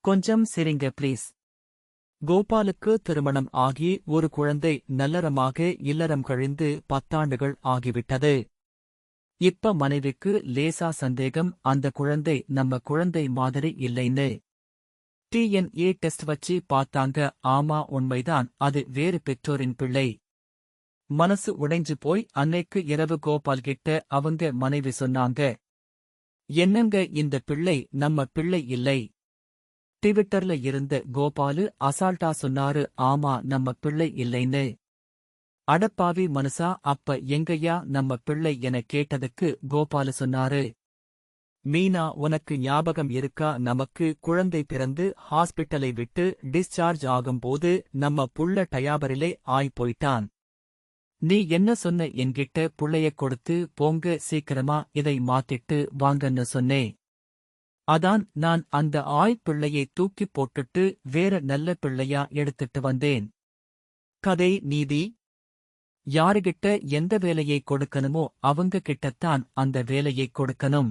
கொஞ்சம் சிரிங்க ப்ளீஸ். கோபாலுக்கு திருமணம் ஆகி ஒரு குழந்தை நல்லறமாக இல்லறம் கழிந்து 10 ஆண்டுகள் ஆகிவிட்டது. இப்ப மனைவிக்கு லேசா சந்தேகம், அந்த குழந்தை நம்ம குழந்தை மாதிரி இல்லைன்னு. டிஎன்ஏ டெஸ்ட் வச்சு பார்த்தாங்க. ஆமா உண்மைதான், அது வேறு பெற்றோரின் பிள்ளை. மனசு உடைஞ்சு போய் அன்னைக்கு இரவு கோபால் கிட்ட அவங்க மனைவி சொன்னாங்க, என்னங்க இந்த பிள்ளை நம்ம பிள்ளை இல்லை. ட்விட்டர்ல இருந்த கோபாலு அசால்ட்டா சொன்னாரு, ஆமா நம்ம பிள்ளை இல்லைன்னு. அடப்பாவி மனுசா, அப்ப எங்கய்யா நம்ம பிள்ளை என கேட்டதுக்கு கோபாலு சொன்னாரு, மீனா உனக்கு ஞாபகம் இருக்கா, நமக்கு குழந்தை பிறந்து ஹாஸ்பிட்டலை விட்டு டிஸ்சார்ஜ் ஆகும்போது நம்ம புள்ள டயாபரிலே ஆய் போயிட்டான். நீ என்ன சொன்ன என்கிட்ட, புள்ளையக் கொடுத்து போங்க சீக்கிரமா இதை மாத்திட்டு வாங்கன்னு சொன்னே. அதான் நான் அந்த பிள்ளையை தூக்கிப் போட்டுட்டு வேற நல்ல பிள்ளையா எடுத்துட்டு வந்தேன். கதை நீதி. யாருகிட்ட எந்த வேலையை கொடுக்கணுமோ அவங்க கிட்டத்தான் அந்த வேலையை கொடுக்கணும்.